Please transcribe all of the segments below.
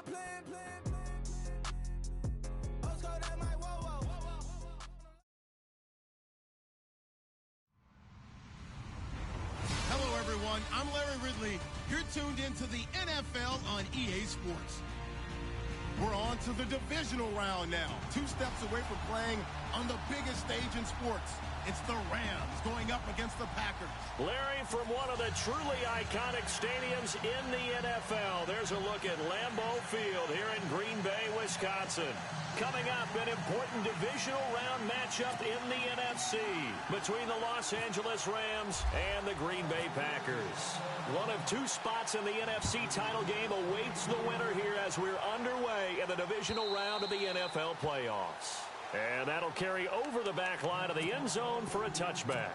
Hello, everyone. I'm Larry Ridley. You're tuned into the NFL on EA Sports. We're on to the divisional round now. 2 steps away from playing on the biggest stage in sports. It's the Rams going up against the Packers. Larry, from one of the truly iconic stadiums in the NFL, there's a look at Lambeau Field here in Green Bay, Wisconsin. Coming up, an important divisional round matchup in the NFC between the Los Angeles Rams and the Green Bay Packers. One of 2 spots in the NFC title game awaits the winner here as we're underway in the divisional round of the NFL playoffs. And that'll carry over the back line of the end zone for a touchback.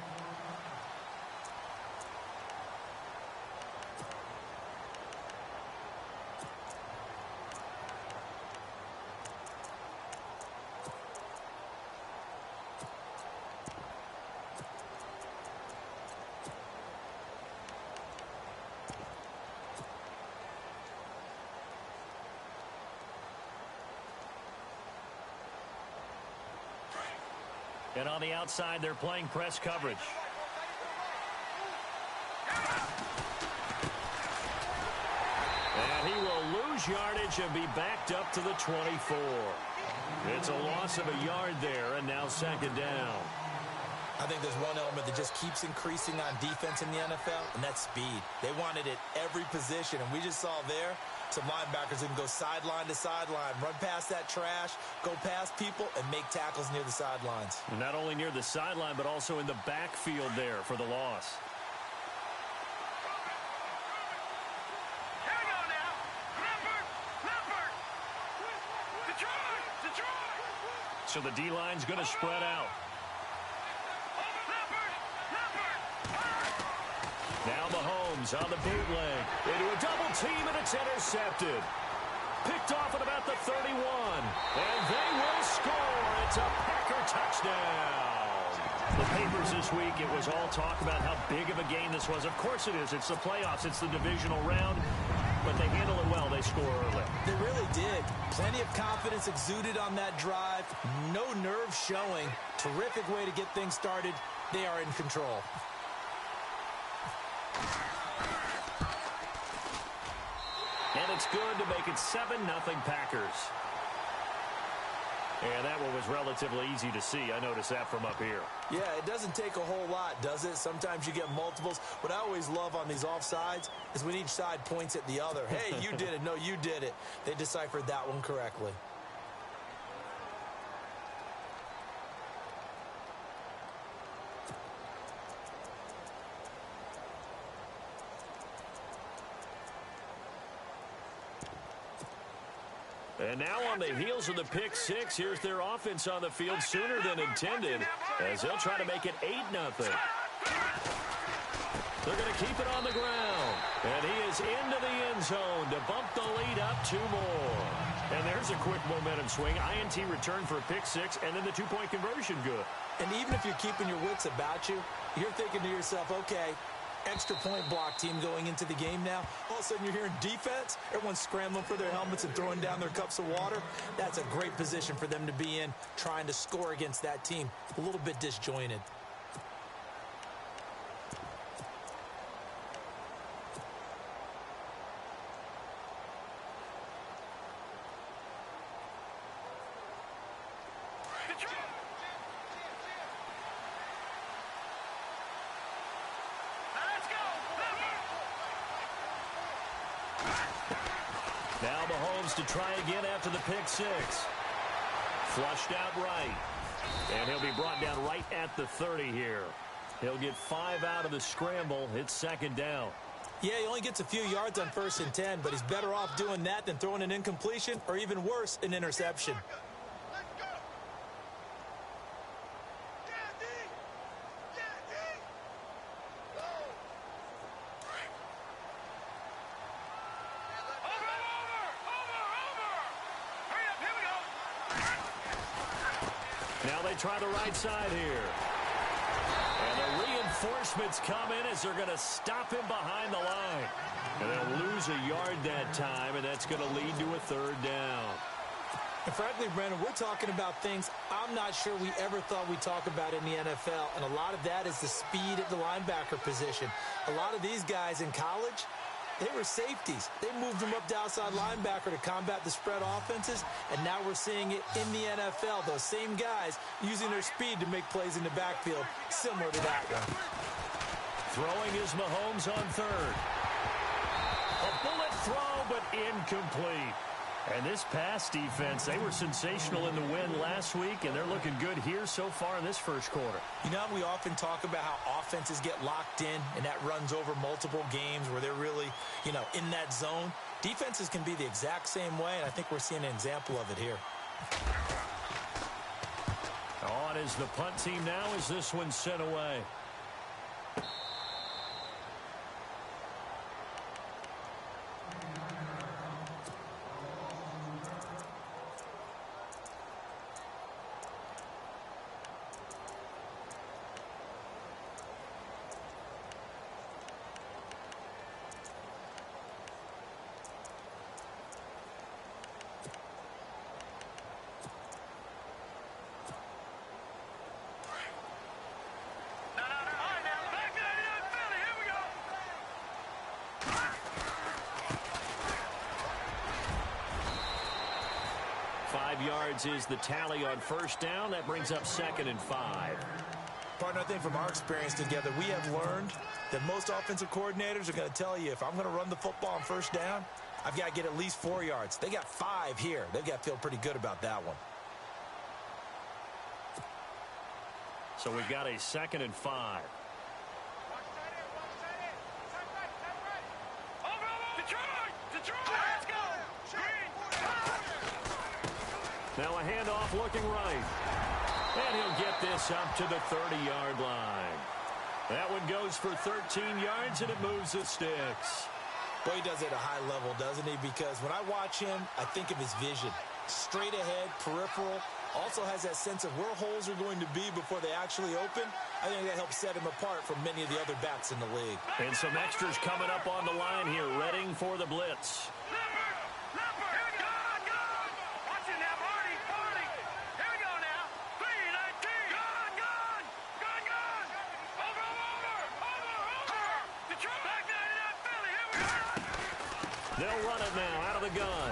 And on the outside, they're playing press coverage. And he will lose yardage and be backed up to the 24. It's a loss of a yard there, and now second down. I think there's one element that just keeps increasing on defense in the NFL, and that's speed. They want it at every position, and we just saw there some linebackers who can go sideline to sideline, run past that trash, go past people, and make tackles near the sidelines. Not only near the sideline, but also in the backfield there for the loss. So the D-line's going to spread out. Now Mahomes on the bootleg into a double team, and it's intercepted. Picked off at about the 31. And they will score. It's a Packer touchdown. The papers this week, it was all talk about how big of a game this was. Of course it is. It's the playoffs. It's the divisional round. But they handle it well. They score early. They really did. Plenty of confidence exuded on that drive. No nerves showing. Terrific way to get things started. They are in control. And it's good to make it 7-0 Packers. And that one was relatively easy to see. I noticed that from up here. Yeah, it doesn't take a whole lot, does it? Sometimes you get multiples. What I always love on these offsides is when each side points at the other. Hey, you did it. No, you did it. They deciphered that one correctly. And now on the heels of the pick six, here's their offense on the field sooner than intended as they'll try to make it 8-0. They're going to keep it on the ground. And he is into the end zone to bump the lead up 2 more. And there's a quick momentum swing. INT return for a pick six, and then the 2-point conversion good. And even if you're keeping your wits about you, you're thinking to yourself, okay, extra point block team going into the game now. All of a sudden you're hearing defense. Everyone's scrambling for their helmets and throwing down their cups of water. That's a great position for them to be in, trying to score against that team. A little bit disjointed. Now Mahomes to try again after the pick six. Flushed out right. And he'll be brought down right at the 30 here. He'll get 5 out of the scramble. It's second down. Yeah, he only gets a few yards on 1st and 10, but he's better off doing that than throwing an incompletion or even worse, an interception. Now they try the right side here. And the reinforcements come in as they're going to stop him behind the line. And they'll lose a yard that time, and that's going to lead to a third down. And frankly, Brandon, we're talking about things I'm not sure we ever thought we'd talk about in the NFL. And a lot of that is the speed at the linebacker position. A lot of these guys in college, they were safeties. They moved them up to outside linebacker to combat the spread offenses. And now we're seeing it in the NFL. Those same guys using their speed to make plays in the backfield, similar to that one. Throwing is Mahomes on third. A bullet throw, but incomplete. And this pass defense, they were sensational in the win last week, and they're looking good here so far in this first quarter. You know, we often talk about how offenses get locked in, and that runs over multiple games where they're really, in that zone. Defenses can be the exact same way, and I think we're seeing an example of it here. On is the punt team now as this one's sent away. Yards is the tally on first down. That brings up 2nd and 5. Partner, I think from our experience together, we have learned that most offensive coordinators are going to tell you, if I'm going to run the football on first down, I've got to get at least 4 yards. They got 5 here. They've got to feel pretty good about that one. So we've got a 2nd and 5. Now a handoff looking right. And he'll get this up to the 30-yard line. That one goes for 13 yards, and it moves the sticks. Boy, he does it at a high level, doesn't he? Because when I watch him, I think of his vision. Straight ahead, peripheral. Also has that sense of where holes are going to be before they actually open. I think that helps set him apart from many of the other backs in the league. And some extras coming up on the line here, readying for the blitz. They'll run it now out of the gun.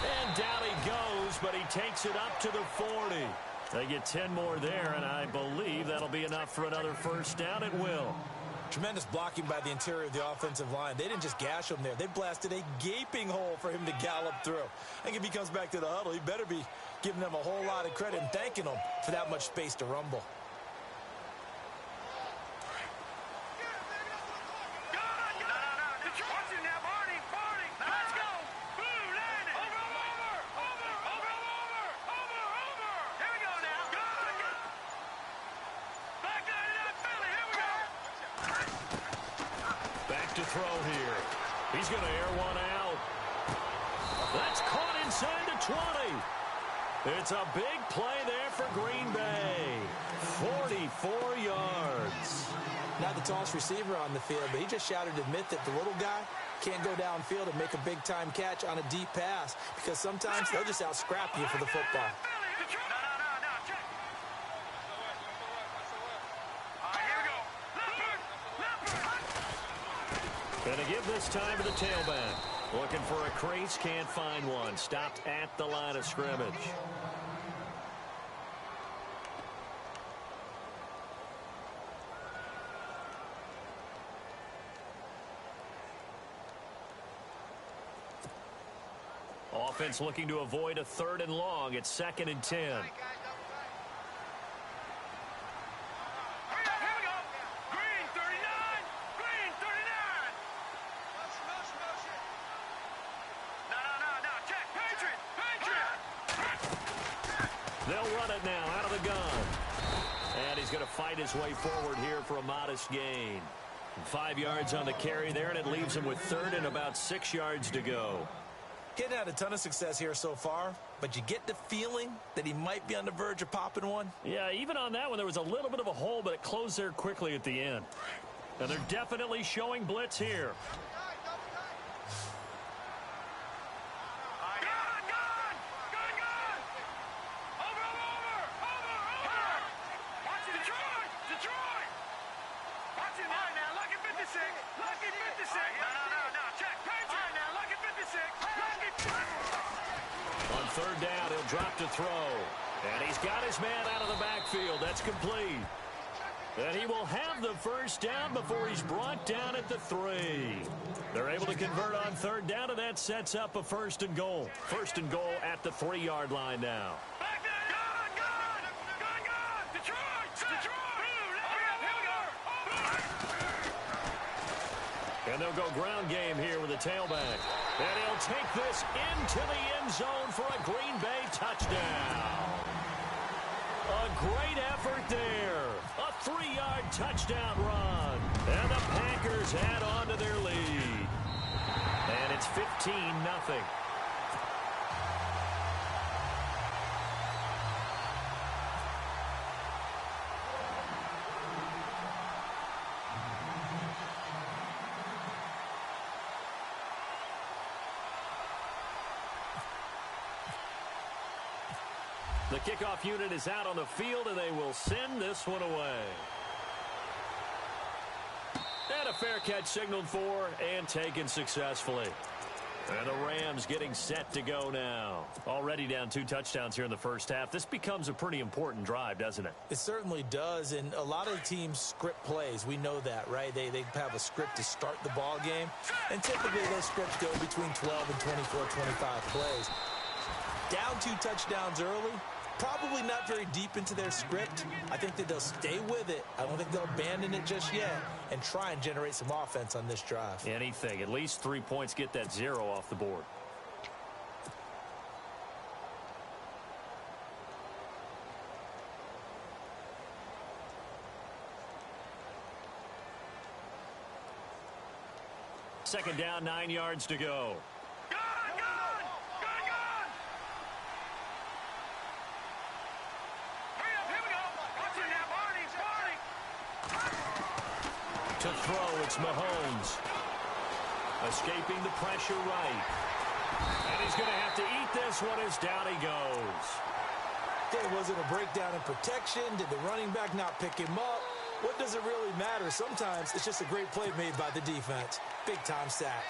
And down he goes, but he takes it up to the 40. They get 10 more there, and I believe that'll be enough for another first down. It will. Tremendous blocking by the interior of the offensive line. They didn't just gash him there. They blasted a gaping hole for him to gallop through. I think if he comes back to the huddle, he better be giving them a whole lot of credit and thanking them for that much space to rumble. To throw here. He's going to air one out. That's caught inside the 20. It's a big play there for Green Bay. 44 yards. Not the tallest receiver on the field, but he just shouted to admit that the little guy can't go downfield and make a big-time catch on a deep pass because sometimes they'll just out-scrap you for the football. Going to give this time to the tailback. Looking for a crease, can't find one. Stopped at the line of scrimmage. Offense looking to avoid a 3rd and long. It's 2nd and 10. They'll run it now out of the gun. And he's going to fight his way forward here for a modest gain. 5 yards on the carry there, and it leaves him with 3rd and about 6 yards to go. Getting had a ton of success here so far. but you get the feeling that he might be on the verge of popping one. Yeah, even on that one, there was a little bit of a hole, but it closed there quickly at the end. And they're definitely showing blitz here. On third down, he'll drop to throw. And he's got his man out of the backfield. That's complete. And he will have the first down before he's brought down at the 3. They're able to convert on third down, and that sets up a first and goal. First and goal at the 3-yard line now. And they'll go ground game here with a tailback. And he'll take this into the end zone for a Green Bay touchdown. A great effort there. A 3-yard touchdown run. And the Packers add on to their lead. And it's 15-0. The kickoff unit is out on the field, and they will send this one away. And a fair catch signaled for and taken successfully. And the Rams getting set to go now. Already down 2 touchdowns here in the first half. This becomes a pretty important drive, doesn't it? It certainly does, and a lot of teams script plays. We know that, right? They have a script to start the ball game, and typically those scripts go between 12 and 24, 25 plays. Down 2 touchdowns early, probably not very deep into their script. I think that they'll stay with it. I don't think they'll abandon it just yet and try and generate some offense on this drive. Anything. At least 3 points, get that 0 off the board. Second down, 9 yards to go. To throw, it's Mahomes. Escaping the pressure right. And he's going to have to eat this one as down he goes. Okay, was it a breakdown in protection? Did the running back not pick him up? What does it really matter? Sometimes it's just a great play made by the defense. Big-time sack.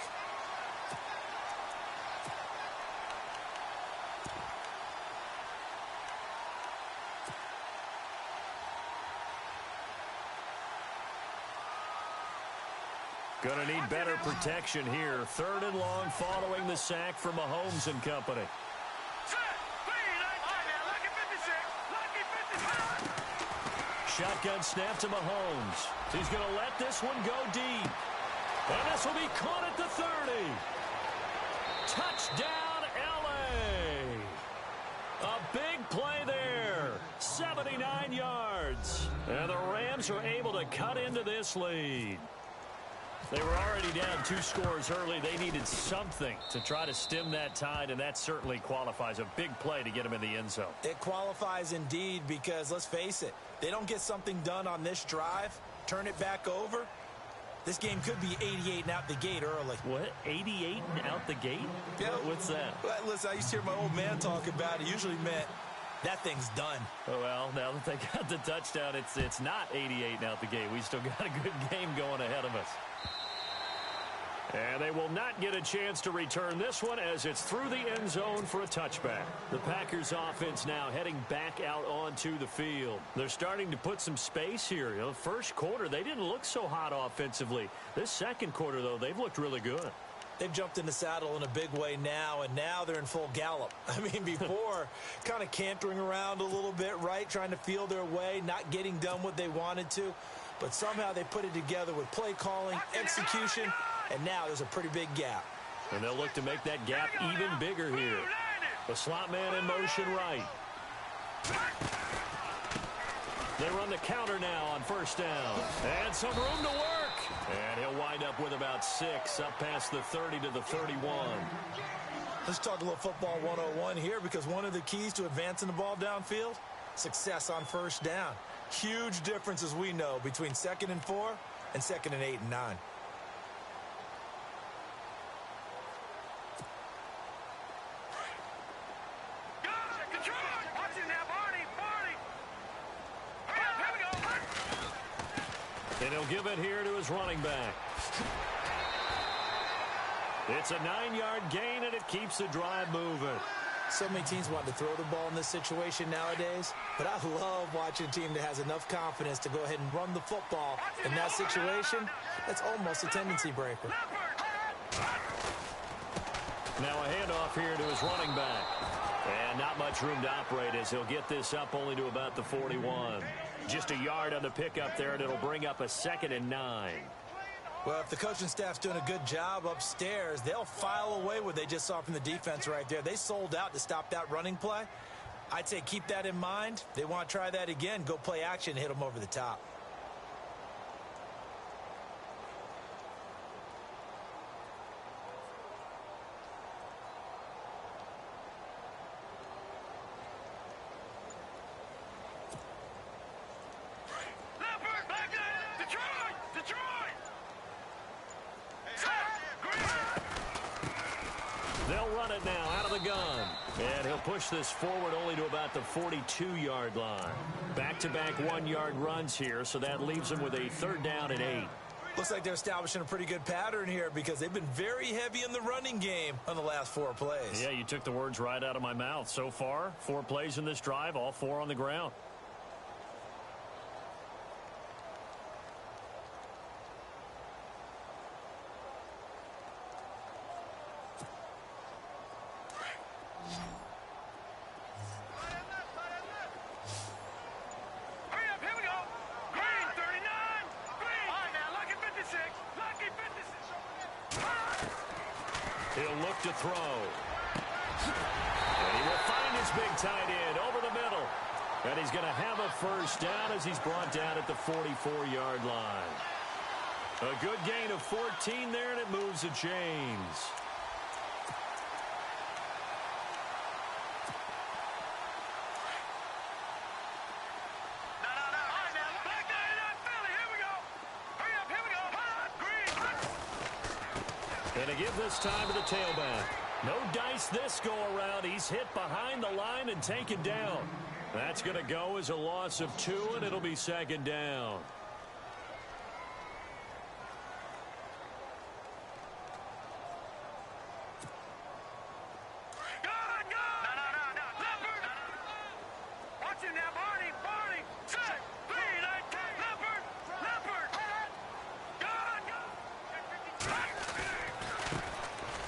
Going to need better protection here. Third and long following the sack from Mahomes and company. Shotgun snap to Mahomes. He's going to let this one go deep. And this will be caught at the 30. Touchdown, L.A. A big play there. 79 yards. And the Rams are able to cut into this lead. They were already down 2 scores early. They needed something to try to stem that tide, and that certainly qualifies. A big play to get them in the end zone. It qualifies indeed because, let's face it, they don't get something done on this drive, turn it back over, this game could be 88 and out the gate early. What? 88 and out the gate? Yeah. What's that? Well, listen, I used to hear my old man talk about it. Usually meant that thing's done. Oh, well, now that they got the touchdown, it's not 88 and out the gate. We still got a good game going ahead of us. And they will not get a chance to return this one as it's through the end zone for a touchback. The Packers offense now heading back out onto the field. They're starting to put some space here. You know, first quarter, they didn't look so hot offensively. This second quarter, though, they've looked really good. They've jumped in the saddle in a big way now, and now they're in full gallop. I mean, before, kind of cantering around a little bit, right, trying to feel their way, not getting done what they wanted to. But somehow they put it together with play calling, execution, and now there's a pretty big gap. And they'll look to make that gap even bigger here. The slot man in motion right. They run the counter now on first down. And some room to work. And he'll wind up with about 6 up past the 30 to the 31. Let's talk a little football 101 here, because one of the keys to advancing the ball downfield, success on first down. Huge difference, as we know, between 2nd and 4 and 2nd and 8 and 9. And he'll give it here to his running back. It's a 9-yard gain, and it keeps the drive moving. So many teams want to throw the ball in this situation nowadays, but I love watching a team that has enough confidence to go ahead and run the football. In that situation, that's almost a tendency breaker. Now a handoff here to his running back. And not much room to operate as he'll get this up only to about the 41. Just a yard on the pickup there, and it'll bring up a 2nd and 9. Well, if the coaching staff's doing a good job upstairs, they'll file away what they just saw from the defense right there. They sold out to stop that running play. I'd say keep that in mind. They want to try that again. Go play action, hit them over the top. They'll run it now out of the gun. And he'll push this forward only to about the 42-yard line. Back-to-back 1-yard runs here, so that leaves them with a 3rd down and 8. Looks like they're establishing a pretty good pattern here, because they've been very heavy in the running game on the last 4 plays. Yeah, you took the words right out of my mouth. So far, 4 plays in this drive, all 4 on the ground. He'll look to throw. And he will find his big tight end over the middle. And he's going to have a 1st down as he's brought down at the 44-yard line. A good gain of 14 there, and it moves the chains. And to give this time to the tailback. No dice this go-around. He's hit behind the line and taken down. That's going to go as a loss of 2, and it'll be 2nd down.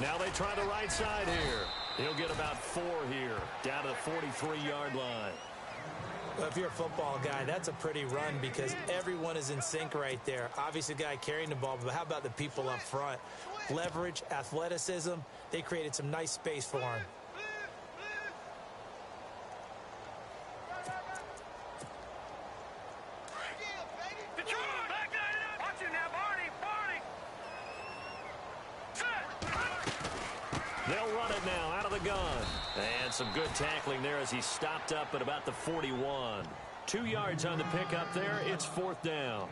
Now they try the right side here. He'll get about 4 here, down to the 43-yard line. Well, if you're a football guy, that's a pretty run, because everyone is in sync right there. Obviously, the guy carrying the ball, but how about the people up front? Leverage, athleticism, they created some nice space for him. They'll run it now out of the gun. And some good tackling there as he stopped up at about the 41. 2 yards on the pickup there. It's 4th down.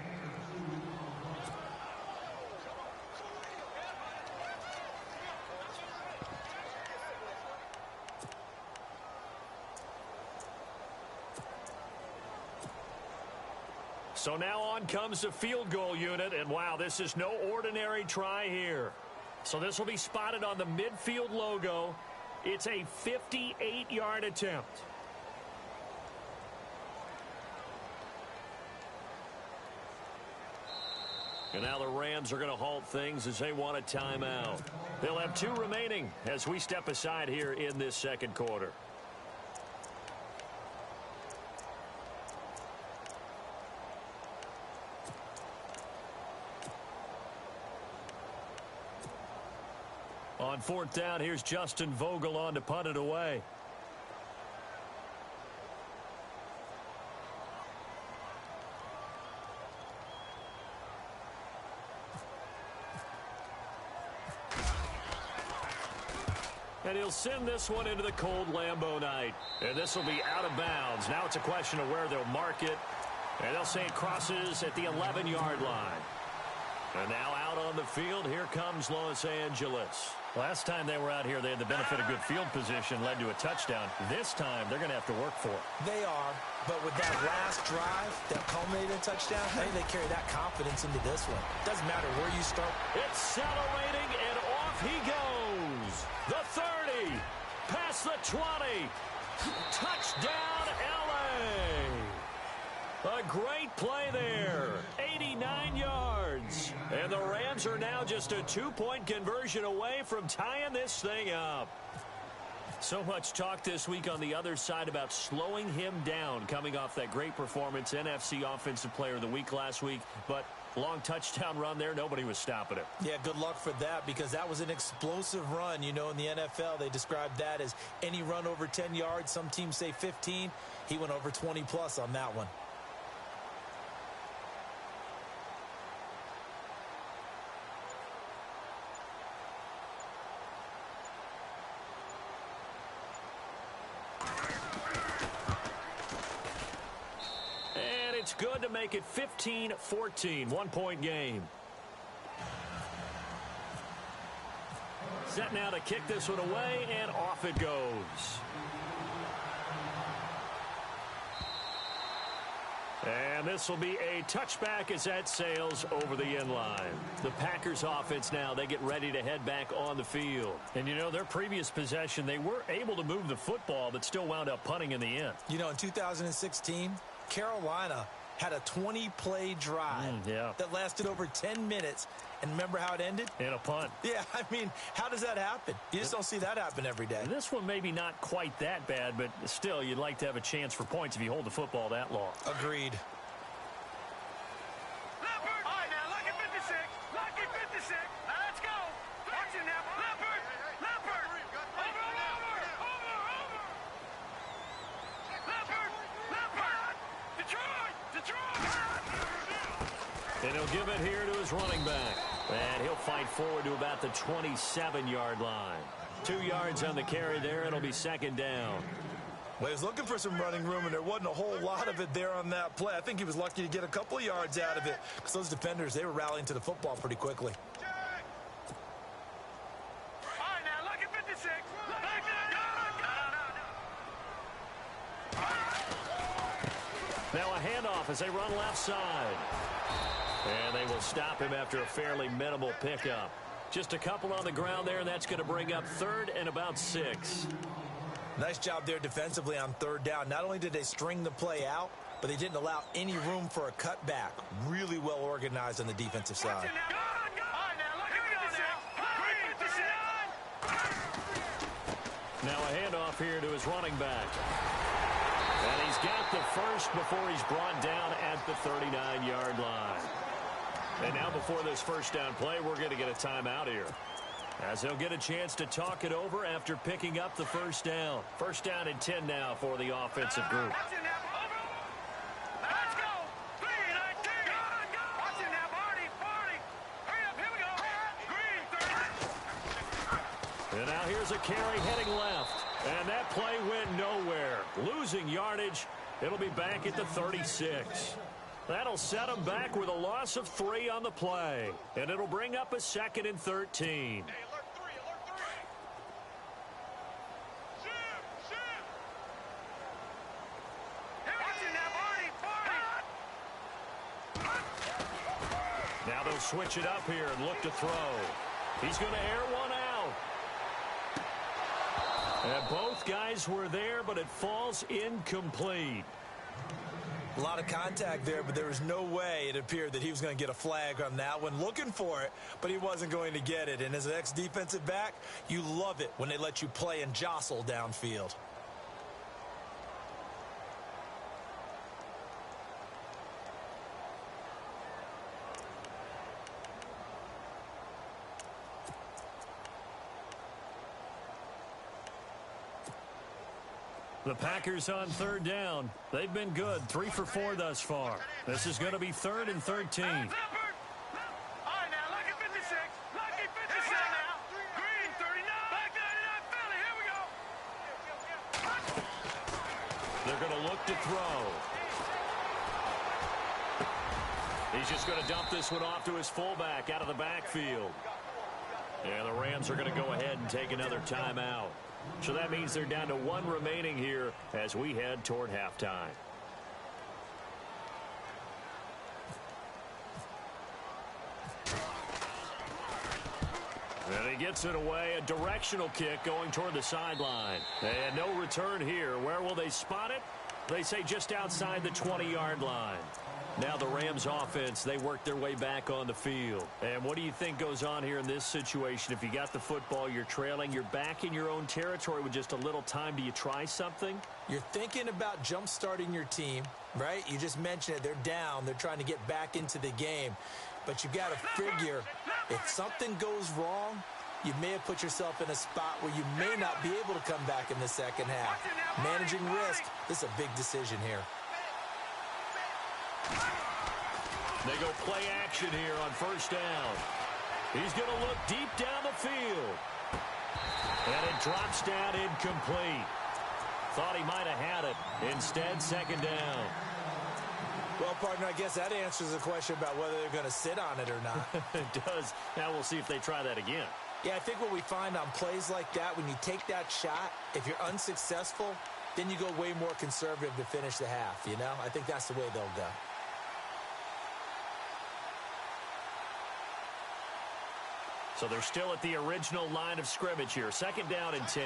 So now on comes the field goal unit. And wow, this is no ordinary try here. So this will be spotted on the midfield logo. It's a 58-yard attempt. And now the Rams are going to halt things as they want a timeout. They'll have 2 remaining as we step aside here in this 2nd quarter. On 4th down, here's Justin Vogel on to punt it away. And he'll send this one into the cold Lambeau night. And this will be out of bounds. Now it's a question of where they'll mark it. And they'll say it crosses at the 11-yard line. And now out on the field, here comes Los Angeles. Last time they were out here, they had the benefit of good field position, led to a touchdown. This time, they're going to have to work for it. They are, but with that last drive that culminated in a touchdown, I think they carry that confidence into this one. Doesn't matter where you start. Accelerating, and off he goes. The 30, past the 20. Touchdown, L.A. A great play there. 89 yards. And the Rams are now just a 2-point conversion away from tying this thing up. So much talk this week on the other side about slowing him down coming off that great performance, NFC Offensive Player of the Week last week. But long touchdown run there, nobody was stopping it. Yeah, good luck for that because that was an explosive run. You know, in the NFL, they described that as any run over 10 yards. Some teams say 15. He went over 20-plus on that one. It's good to make it 15-14, 1-point game. Set now to kick this one away, and off it goes. And this will be a touchback as that sails over the end line. The Packers offense now, they get ready to head back on the field. And, you know, their previous possession, they were able to move the football, but still wound up punting in the end. You know, in 2016, Carolina had a 20-play drive that lasted over 10 minutes. And remember how it ended? In a punt. Yeah, I mean, how does that happen? You just don't see that happen every day. This one maybe not quite that bad, but still, you'd like to have a chance for points if you hold the football that long. Agreed. And he'll give it here to his running back. And he'll fight forward to about the 27-yard line. 2 yards on the carry there. It'll be second down. Well, he was looking for some running room, and there wasn't a whole lot of it there on that play. I think he was lucky to get a couple of yards out of it because those defenders, they were rallying to the football pretty quickly. Now a handoff as they run left side. And they will stop him after a fairly minimal pickup. Just a couple on the ground there, and that's going to bring up 3rd and about 6. Nice job there defensively on 3rd down. Not only did they string the play out, but they didn't allow any room for a cutback. Really well organized on the defensive side. Now a handoff here to his running back. And he's got the first before he's brought down at the 39-yard line. And now before this first down play, we're going to get a timeout here, as they'll get a chance to talk it over after picking up the first down. First down and 10 now for the offensive group. And now here's a carry heading left. And that play went nowhere. Losing yardage. It'll be back at the 36. That'll set them back with a loss of 3 on the play. And it'll bring up a 2nd and 13. Now they'll switch it up here and look to throw. He's going to air one out. And both guys were there, but it falls incomplete. A lot of contact there, but there was no way it appeared that he was going to get a flag on that one. Looking for it, but he wasn't going to get it. And as an ex-defensive back, you love it when they let you play and jostle downfield. The Packers on 3rd down. They've been good, 3 for 4 thus far. This is going to be 3rd and 13. throw. He's just going to dump this one off to his fullback out of the backfield. And the Rams are going to go ahead and take another timeout. So that means they're down to one remaining here as we head toward halftime. And he gets it away, a directional kick going toward the sideline. And no return here. Where will they spot it? They say just outside the 20-yard line. Now the Rams offense, they work their way back on the field. And what do you think goes on here in this situation? If you got the football, you're trailing, you're back in your own territory with just a little time. Do you try something? You're thinking about jump-starting your team, right? You just mentioned it. They're down. They're trying to get back into the game. But you got to figure if something goes wrong, you may have put yourself in a spot where you may not be able to come back in the second half. Managing risk, this is a big decision here. They go play action here on first down. He's going to look deep down the field. And it drops down incomplete. Thought he might have had it. Instead, second down. Well, partner, I guess that answers the question about whether they're going to sit on it or not. It does. Now we'll see if they try that again. Yeah, I think what we find on plays like that, when you take that shot, if you're unsuccessful, then you go way more conservative to finish the half, you know? I think that's the way they'll go. So they're still at the original line of scrimmage here. Second down and 10.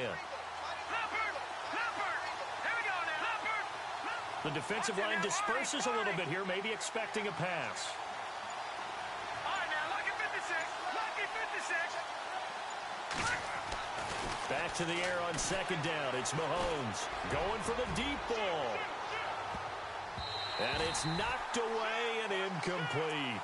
The defensive line disperses a little bit here, maybe expecting a pass. Back to the air on second down. It's Mahomes going for the deep ball. And it's knocked away and incomplete.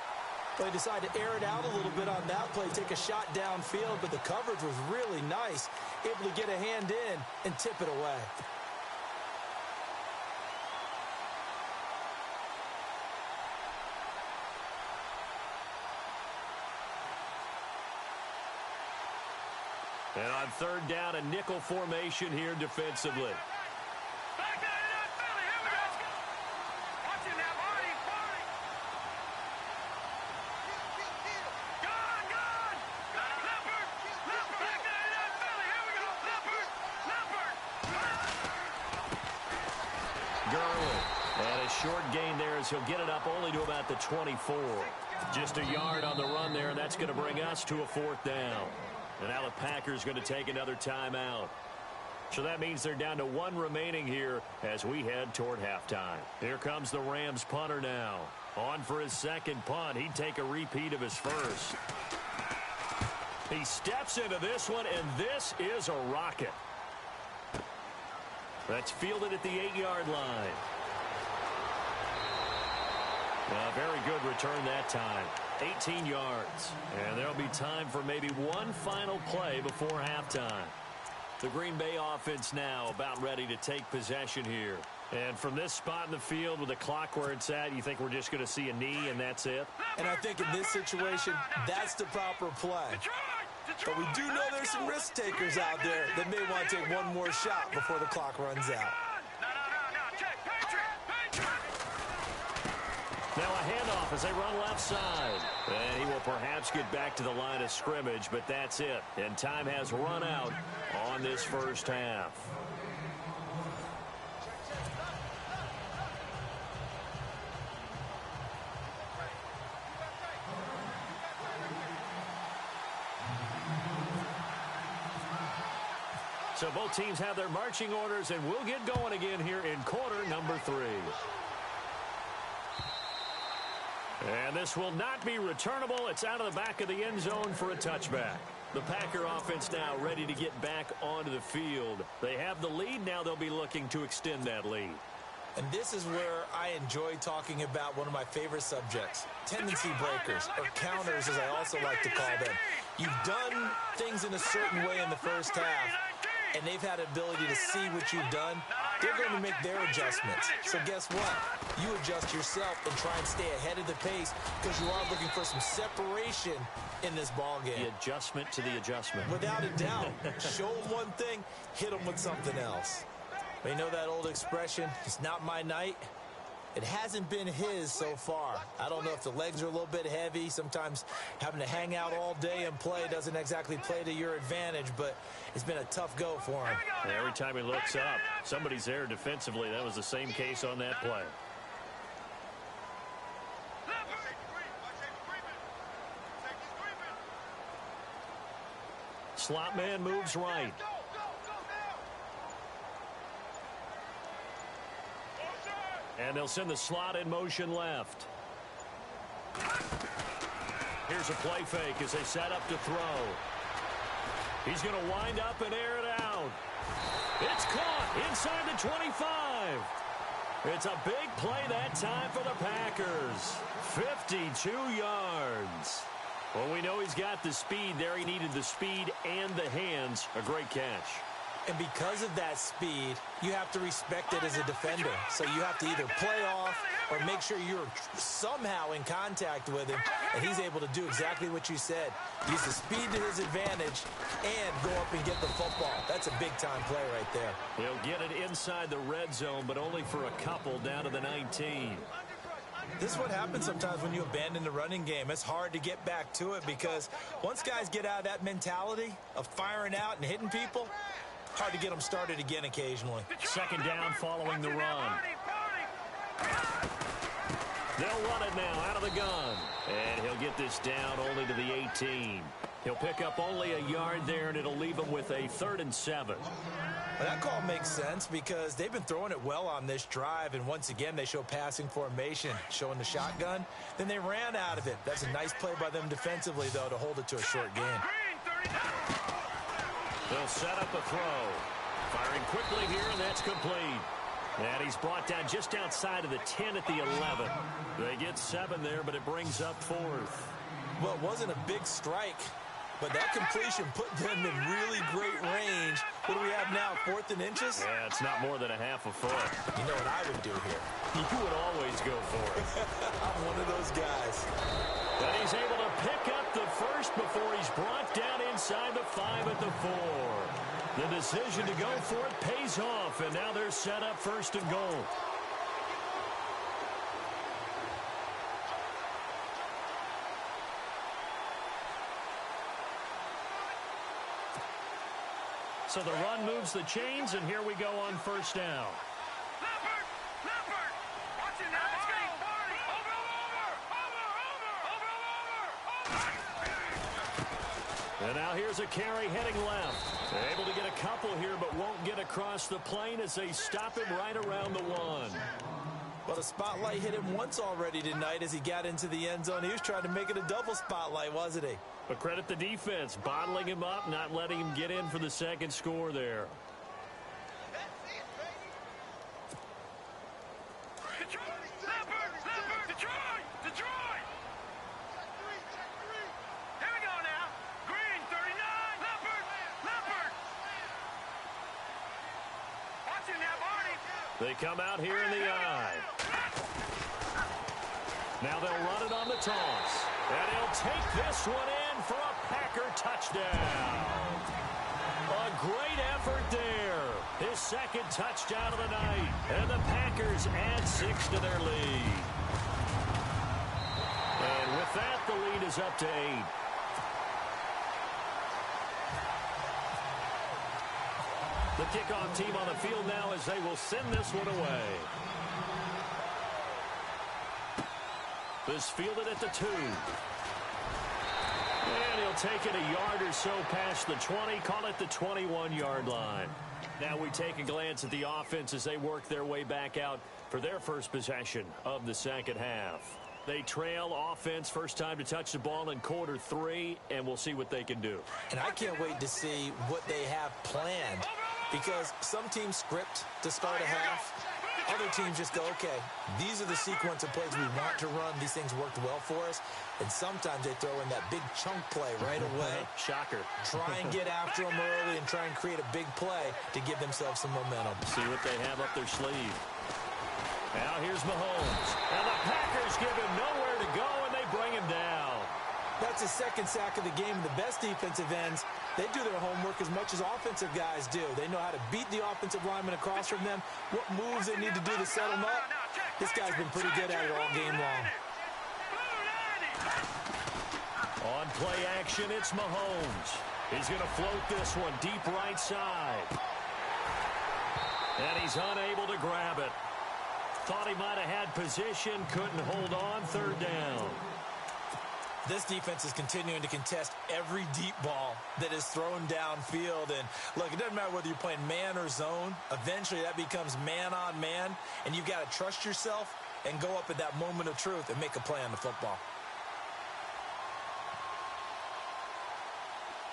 They decided to air it out a little bit on that play, take a shot downfield, but the coverage was really nice, able to get a hand in and tip it away. And on third down, a nickel formation here defensively. Short gain there as he'll get it up only to about the 24. Just a yard on the run there, and that's going to bring us to a fourth down. And now the Packers going to take another timeout. So that means they're down to one remaining here as we head toward halftime. Here comes the Rams punter now. On for his second punt. He'd take a repeat of his first. He steps into this one, and this is a rocket. That's fielded at the 8-yard line. A very good return that time. 18 yards. And there'll be time for maybe one final play before halftime. The Green Bay offense now about ready to take possession here. And from this spot in the field with the clock where it's at, you think we're just going to see a knee and that's it? And I think in this situation, that's the proper play. But we do know there's some risk takers out there that may want to take one more shot before the clock runs out. Now a handoff as they run left side. And he will perhaps get back to the line of scrimmage, but that's it. And time has run out on this first half. So both teams have their marching orders, and we'll get going again here in quarter number 3. And this will not be returnable. It's out of the back of the end zone for a touchback. The Packer offense now ready to get back onto the field. They have the lead. Now they'll be looking to extend that lead. And this is where I enjoy talking about one of my favorite subjects, tendency breakers, or counters as I also like to call them. You've done things in a certain way in the first half, and they've had the ability to see what you've done. They're going to make their adjustments. So guess what? You adjust yourself and try and stay ahead of the pace because you are looking for some separation in this ball game. The adjustment to the adjustment. Without a doubt. Show them one thing, hit them with something else. You know that old expression, it's not my night? It hasn't been his so far. I don't know if the legs are a little bit heavy. Sometimes having to hang out all day and play doesn't exactly play to your advantage, but it's been a tough go for him. Every time he looks up, somebody's there defensively. That was the same case on that play. Slot man moves right. And they'll send the slot in motion left. Here's a play fake as they set up to throw. He's going to wind up and air it out. It's caught inside the 25. It's a big play that time for the Packers. 52 yards. Well, we know he's got the speed there. He needed the speed and the hands. A great catch. And because of that speed, you have to respect it as a defender. So you have to either play off or make sure you're somehow in contact with him. And he's able to do exactly what you said. Use the speed to his advantage and go up and get the football. That's a big-time play right there. He'll get it inside the red zone, but only for a couple down to the 19. This is what happens sometimes when you abandon the running game. It's hard to get back to it because once guys get out of that mentality of firing out and hitting people, hard to get them started again occasionally. Second down following the run. They'll run it now out of the gun. And he'll get this down only to the 18. He'll pick up only a yard there, and it'll leave him with a 3rd and 7. Well, that call makes sense because they've been throwing it well on this drive, and once again they show passing formation, showing the shotgun. Then they ran out of it. That's a nice play by them defensively, though, to hold it to a short gain. They'll set up a throw. Firing quickly here, and that's complete. And he's brought down just outside of the 10 at the 11. They get 7 there, but it brings up 4th. Well, it wasn't a big strike, but that completion put them in really great range. What do we have now, 4th and inches? Yeah, it's not more than a half a foot. You know what I would do here? You would always go for it. I'm one of those guys. But he's able to pick up the first before he's brought down inside the 5 at the 4. The decision to go for it pays off, and now they're set up 1st and goal. So the run moves the chains, and here we go on 1st down. And now here's a carry heading left. They're able to get a couple here, but won't get across the plane as they stop him right around the 1. Well, the spotlight hit him once already tonight as he got into the end zone. He was trying to make it a double spotlight, wasn't he? But credit the defense, bottling him up, not letting him get in for the second score there. They come out here in the eye. Now they'll run it on the toss. And he'll take this one in for a Packer touchdown. A great effort there. His second touchdown of the night. And the Packers add 6 to their lead. And with that, the lead is up to 8. The kickoff team on the field now as they will send this one away. This fielded at the 2. And he'll take it a yard or so past the 20, call it the 21-yard line. Now we take a glance at the offense as they work their way back out for their first possession of the second half. They trail offense, first time to touch the ball in quarter 3, and we'll see what they can do. And I can't wait to see what they have planned, because some teams script to start a half. Other teams just go, okay, these are the sequence of plays we want to run. These things worked well for us. And sometimes they throw in that big chunk play right away. Shocker. Try and get after them early and try and create a big play to give themselves some momentum. See what they have up their sleeve. Now here's Mahomes. And the Packers give him nowhere to go, and they bring him down. That That's his second sack of the game. The best defensive ends, they do their homework as much as offensive guys do. They know how to beat the offensive lineman across from them, what moves they need to do to set them up. This guy's been pretty good at it all game long. On play action, it's Mahomes. He's going to float this one deep right side. And he's unable to grab it. Thought he might have had position, couldn't hold on, third down. This defense is continuing to contest every deep ball that is thrown downfield. And, look, it doesn't matter whether you're playing man or zone. Eventually, that becomes man on man, and you've got to trust yourself and go up at that moment of truth and make a play on the football.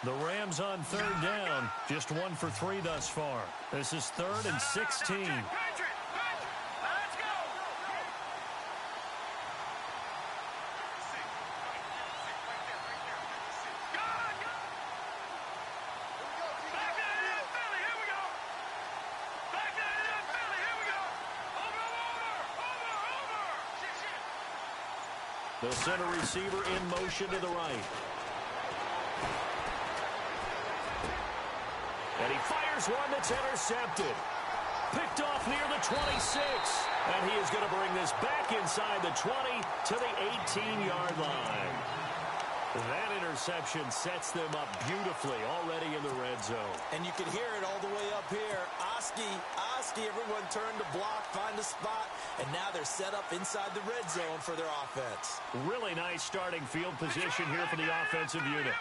The Rams on third down, just 1 for 3 thus far. This is 3rd and 16. The center receiver in motion to the right. And he fires one that's intercepted. Picked off near the 26. And he is going to bring this back inside the 20 to the 18-yard line. That interception sets them up beautifully already in the red zone. And you can hear it all the way up here. Oski, everyone turned to block, find a spot, and now they're set up inside the red zone for their offense. Really nice starting field position here for the offensive unit.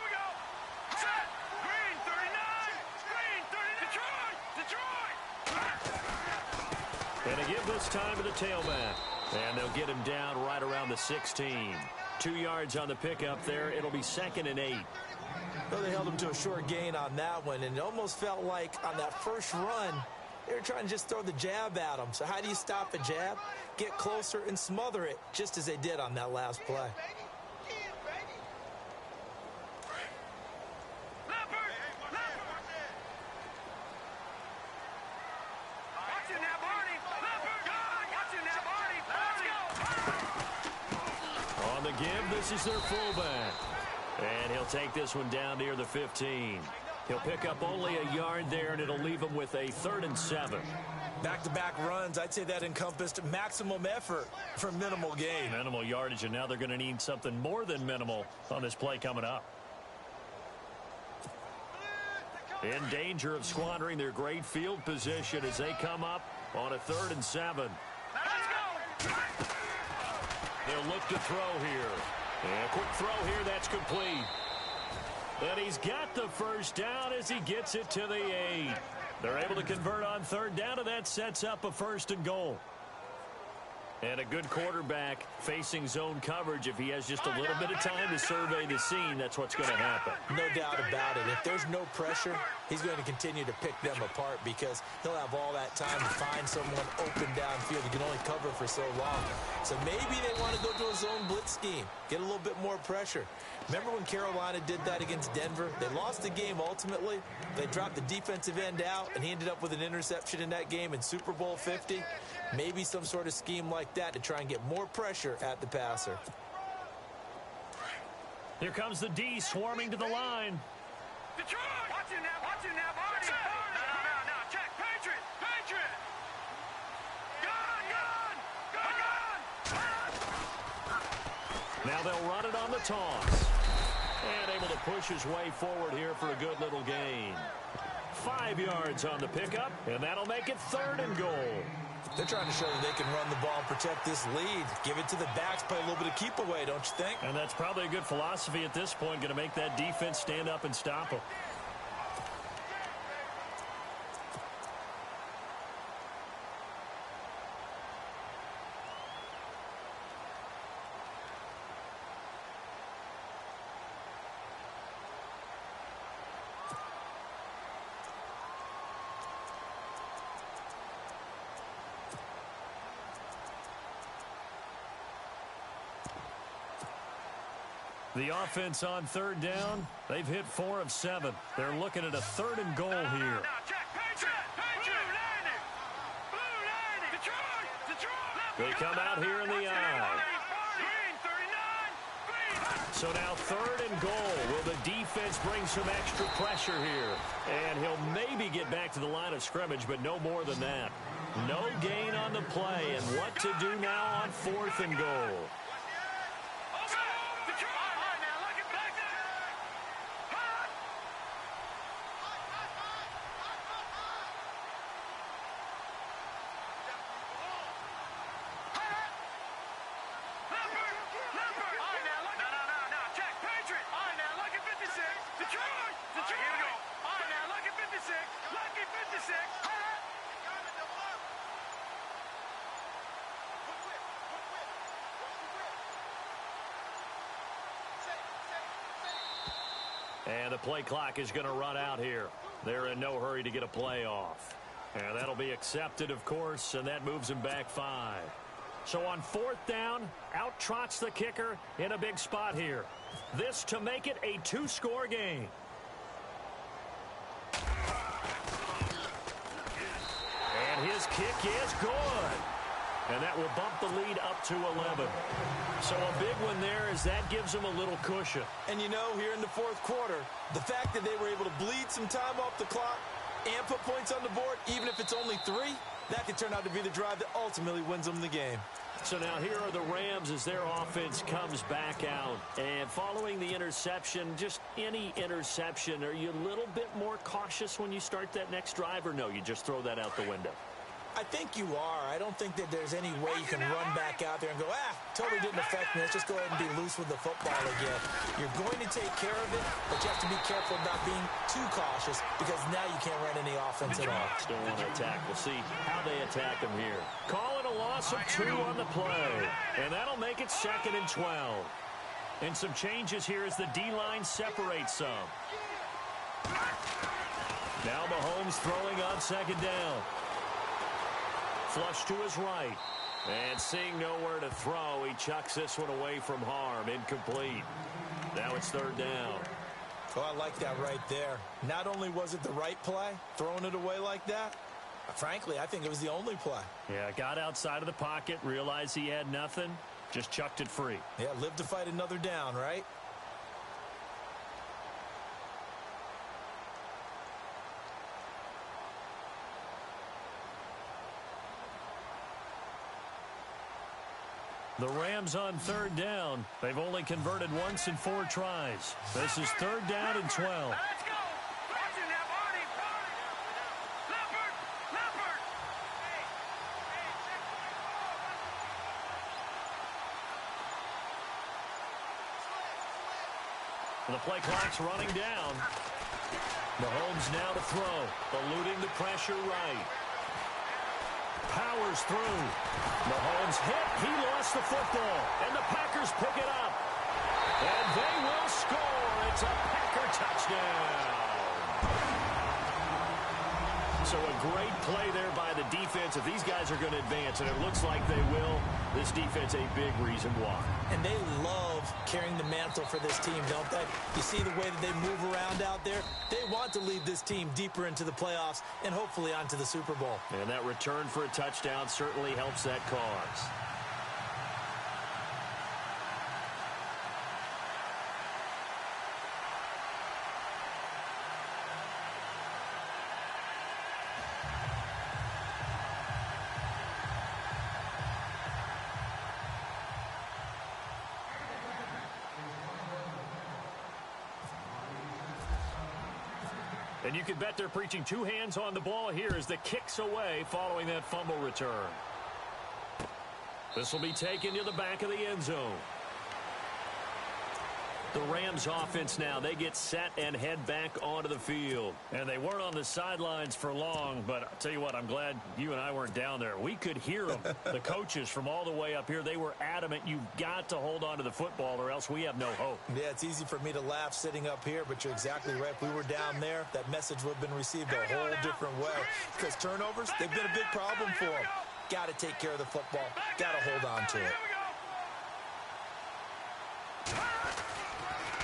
And they give this time to the tailback. And they'll get him down right around the 16. 2 yards on the pickup there. It'll be 2nd and 8. Well, they held him to a short gain on that one, and it almost felt like on that first run, they were trying to just throw the jab at him. So how do you stop a jab? Get closer and smother it, just as they did on that last play. On the give, this is their fullback. And he'll take this one down near the 15. He'll pick up only a yard there, and it'll leave him with a 3rd and 7. Back-to-back runs, I'd say that encompassed maximum effort for minimal gain. Minimal yardage, and now they're going to need something more than minimal on this play coming up. In danger of squandering their great field position as they come up on a 3rd and 7. They'll look to throw here. And a quick throw here, that's complete. And he's got the first down as he gets it to the 8. They're able to convert on 3rd down, and that sets up a 1st and goal. And a good quarterback facing zone coverage. If he has just a little bit of time to survey the scene, that's what's going to happen. No doubt about it. If there's no pressure, he's going to continue to pick them apart because he'll have all that time to find someone open downfield. He can only cover for so long. So maybe they want to go to a zone blitz scheme, get a little bit more pressure. Remember when Carolina did that against Denver? They lost the game ultimately. They dropped the defensive end out, and he ended up with an interception in that game in Super Bowl 50. Maybe some sort of scheme like that to try and get more pressure at the passer. Here comes the D swarming to the line. Detroit! Watch it now, Barney! No, check, Patriot! Gun! Now they'll run it on the toss. And able to push his way forward here for a good little gain. 5 yards on the pickup, and that'll make it 3rd and goal. They're trying to show that they can run the ball and protect this lead. Give it to the backs, play a little bit of keep away, don't you think? And that's probably a good philosophy at this point, going to make that defense stand up and stop them. The offense on 3rd down, they've hit 4 of 7. They're looking at a 3rd and goal here. They come out here in the eye. So now 3rd and goal. Will the defense bring some extra pressure here? And he'll maybe get back to the line of scrimmage, but no more than that. No gain on the play. And what to do now on 4th and goal? And the play clock is going to run out here. They're in no hurry to get a play off. And that'll be accepted, of course, and that moves them back 5. So on 4th down, out trots the kicker in a big spot here. This to make it a 2-score game. And his kick is good. And that will bump the lead up to 11. So a big one there as that gives them a little cushion. And you know, here in the 4th quarter, the fact that they were able to bleed some time off the clock and put points on the board, even if it's only 3, that could turn out to be the drive that ultimately wins them the game. So now here are the Rams as their offense comes back out. And following the interception, just any interception, are you a little bit more cautious when you start that next drive, or no, you just throw that out the window? I think you are. I don't think that there's any way you can run back out there and go, totally didn't affect me. Let's just go ahead and be loose with the football again. You're going to take care of it, but you have to be careful about being too cautious because now you can't run any offense at all. Still want to attack. We'll see how they attack them here. Calling a loss of 2 on the play, and that'll make it 2nd and 12. And some changes here as the D-line separates some. Now Mahomes throwing on 2nd down. Flush to his right. And seeing nowhere to throw, he chucks this one away from harm. Incomplete. Now it's 3rd down. Oh, I like that right there. Not only was it the right play, throwing it away like that, frankly, I think it was the only play. Yeah, got outside of the pocket, realized he had nothing, just chucked it free. Yeah, live to fight another down, right? The Rams on 3rd down. They've only converted once in 4 tries. This is 3rd down and 12. Let's go! Watch it now, Barney! Leopard! Leopard! The play clock's running down. Mahomes now to throw. Eluding the pressure right. Powers through. Mahomes hit. He lost the football. And the Packers pick it up. And they will score. It's a Packer touchdown. So a great play there by the defense. If these guys are going to advance, and it looks like they will, this defense a big reason why. And they love carrying the mantle for this team, don't they? You see the way that they move around out there? They want to lead this team deeper into the playoffs and hopefully onto the Super Bowl. And that return for a touchdown certainly helps that cause. And you can bet they're preaching 2 hands on the ball here as the kick's away following that fumble return. This will be taken to the back of the end zone. The Rams offense now, they get set and head back onto the field. And they weren't on the sidelines for long, but I'll tell you what, I'm glad you and I weren't down there. We could hear them. The coaches from all the way up here, they were adamant, you've got to hold on to the football or else we have no hope. Yeah, it's easy for me to laugh sitting up here, but you're exactly right. If we were down there, that message would have been received a whole different way. Because turnovers, they've been a big problem for them. Got to take care of the football. Got to hold on to it.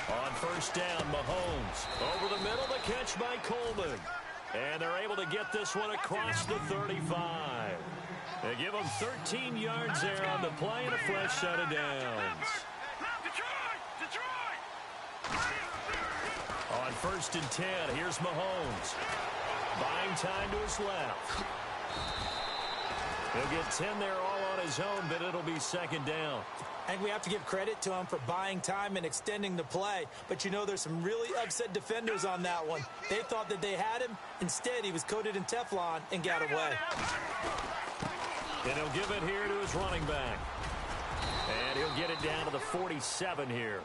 On 1st down, Mahomes. Over the middle, the catch by Coleman. And they're able to get this one across the 35. They give them 13 yards there on the play and a fresh set of downs. Detroit! Detroit! 1st and 10. Here's Mahomes. Buying time to his left. He'll get 10 there all on his own, but it'll be 2nd down. I think we have to give credit to him for buying time and extending the play. But, you know, there's some really upset defenders on that one. They thought that they had him. Instead, he was coated in Teflon and got away. And he'll give it here to his running back. And he'll get it down to the 47 here.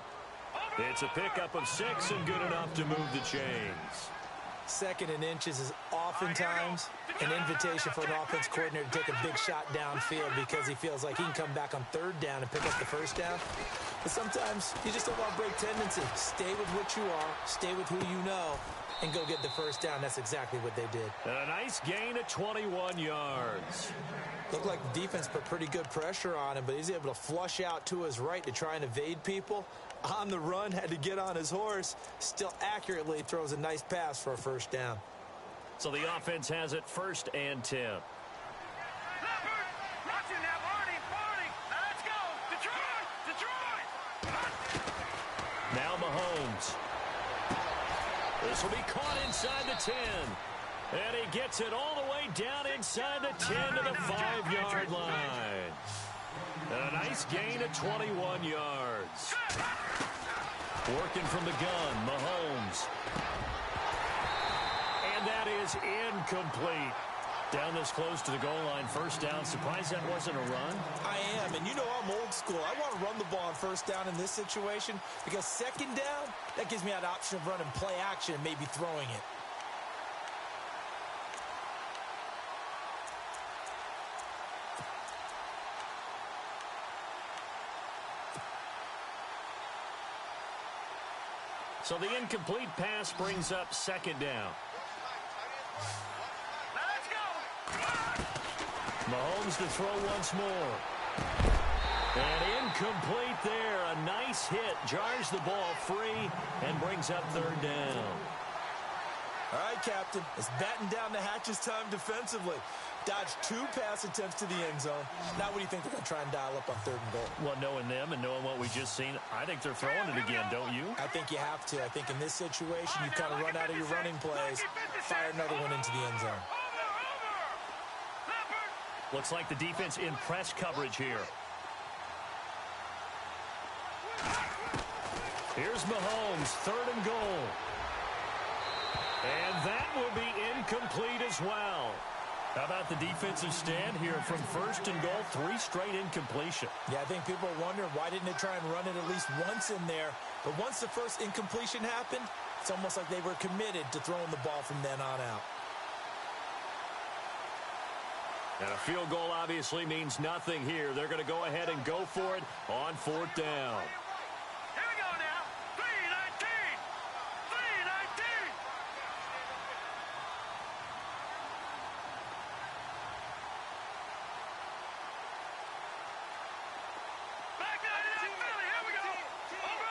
It's a pickup of 6 and good enough to move the chains. 2nd and inches is oftentimes an invitation for an offense coordinator to take a big shot downfield because he feels like he can come back on 3rd down and pick up the 1st down. But sometimes you just don't want to break tendency. Stay with what you are, stay with who you know, and go get the 1st down. That's exactly what they did. And a nice gain of 21 yards. Looked like the defense put pretty good pressure on him, but he's able to flush out to his right to try and evade people. On the run, had to get on his horse. Still accurately throws a nice pass for a 1st down. So the offense has it 1st and 10. Let's go. Detroit. Now Mahomes. This will be caught inside the 10. And he gets it all the way down inside the 10 to the 5-yard line. And a nice gain of 21 yards. Working from the gun, Mahomes. And that is incomplete. Down this close to the goal line, 1st down. Surprised that wasn't a run? I am, and you know I'm old school. I want to run the ball on 1st down in this situation because 2nd down, that gives me that option of running play action and maybe throwing it. So the incomplete pass brings up 2nd down. Let's go. Mahomes to throw once more. And incomplete there. A nice hit. Jars the ball free and brings up 3rd down. All right, Captain. It's batten down the hatches time defensively. Dodged 2 pass attempts to the end zone. Now what do you think they're going to try and dial up on 3rd and goal? Well, knowing them and knowing what we just seen, I think they're throwing it again, don't you? I think you have to. I think in this situation, you kind of run out of your running plays, fire another one into the end zone. Looks like the defense in press coverage here. Here's Mahomes, 3rd and goal. And that will be incomplete as well. How about the defensive stand here from 1st and goal, 3 straight incompletion. Yeah, I think people are wondering why didn't they try and run it at least once in there. But once the first incompletion happened, it's almost like they were committed to throwing the ball from then on out. And a field goal obviously means nothing here. They're going to go ahead and go for it on 4th down. Here we go now. 3:19. Back down to that Philly. Here we go. Over.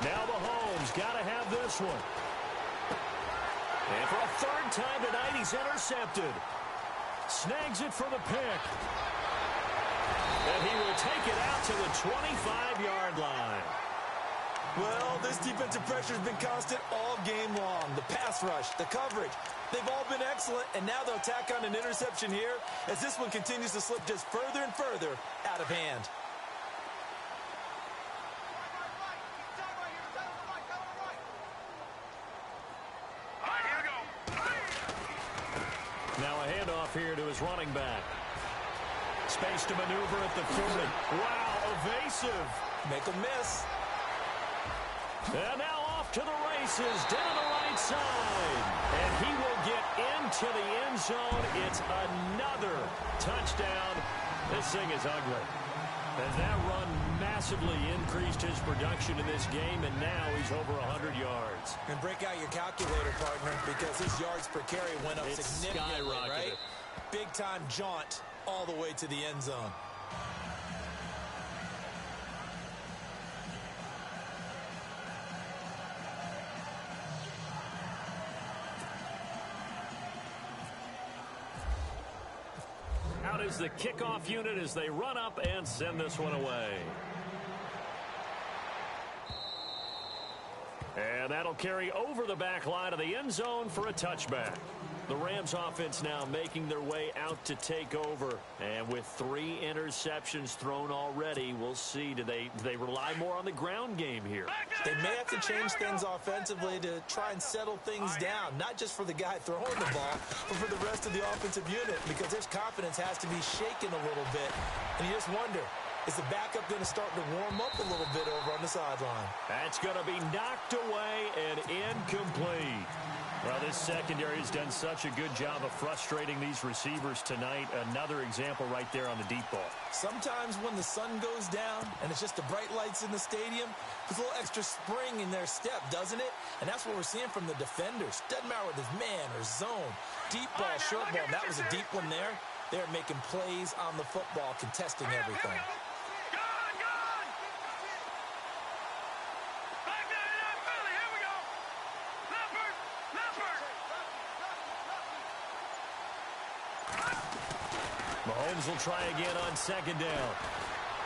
Now Mahomes got to have this one. And for a 3rd time tonight, he's intercepted. Snags it for the pick. And he will take it out to the 25-yard line. Well, this defensive pressure has been constant all game long. The pass rush, the coverage, they've all been excellent, and now they'll tack on an interception here as this one continues to slip just further and further out of hand. Now a handoff here to his running back. Space to maneuver at the 40. Wow, evasive. Make a miss. And now off to the races down the right side. And he will get into the end zone. It's another touchdown. This thing is ugly. And that run massively increased his production in this game, and now he's over 100 yards. And break out your calculator, partner, because his yards per carry went up It's significantly, skyrocketed. right? Big-time jaunt all the way to the end zone. Out is the kickoff unit as they run up and send this one away. And that'll carry over the back line of the end zone for a touchback. The Rams offense now making their way out to take over. And with 3 interceptions thrown already, we'll see. Do they rely more on the ground game here? They may have to change things offensively to try and settle things down, not just for the guy throwing the ball, but for the rest of the offensive unit, because his confidence has to be shaken a little bit. And you just wonder, is the backup going to start to warm up a little bit over on the sideline? That's going to be knocked away and incomplete. Well, this secondary has done such a good job of frustrating these receivers tonight. Another example right there on the deep ball. Sometimes when the sun goes down and it's just the bright lights in the stadium, there's a little extra spring in their step, doesn't it? And that's what we're seeing from the defenders. Doesn't matter whether it's man or zone. Deep ball, short ball. That was a deep one there. They're making plays on the football, contesting everything. Mahomes will try again on second down.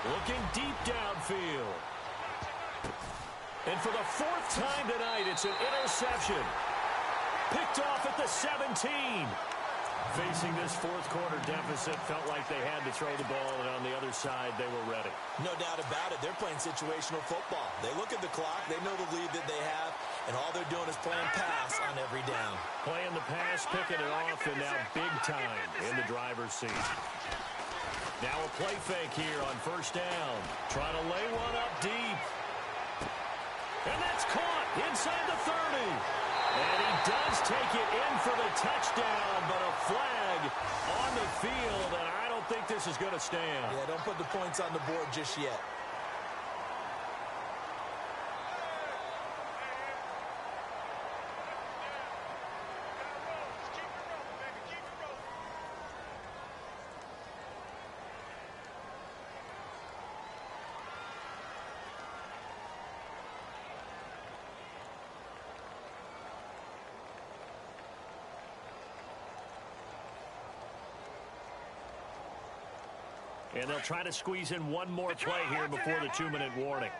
Looking deep downfield. And for the 4th time tonight, it's an interception. Picked off at the 17. Facing this 4th quarter deficit, felt like they had to throw the ball, and on the other side, they were ready. No doubt about it. They're playing situational football. They look at the clock. They know the lead that they have, and all they're doing is playing pass on every down. Playing the pass, picking it off, and now big time in the driver's seat. Now a play fake here on first down. Trying to lay one up deep. And that's caught inside the 30. And he does take it in for the touchdown, but a flag on the field, and I don't think this is going to stand. Yeah, don't put the points on the board just yet. And they'll try to squeeze in one more play here before the 2-minute warning.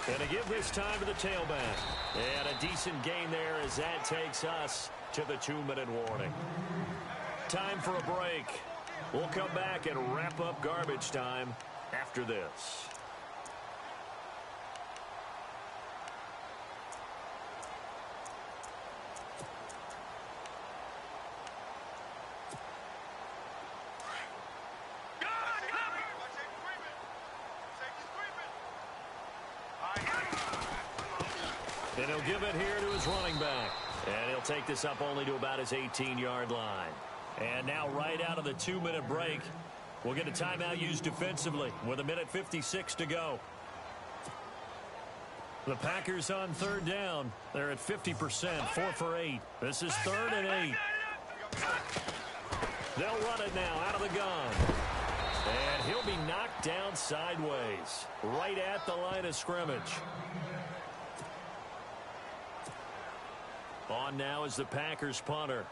And to give this time to the tailback. And a decent gain there as that takes us to the 2-minute warning. Time for a break. We'll come back and wrap up garbage time after this. And he'll give it here to his running back. And he'll take this up only to about his 18-yard line. And now right out of the 2-minute break, we'll get a timeout used defensively with 1:56 to go. The Packers on third down. They're at 50%, 4 for 8. This is 3rd and 8. They'll run it now out of the gun. And he'll be knocked down sideways, right at the line of scrimmage. On now is the Packers punter.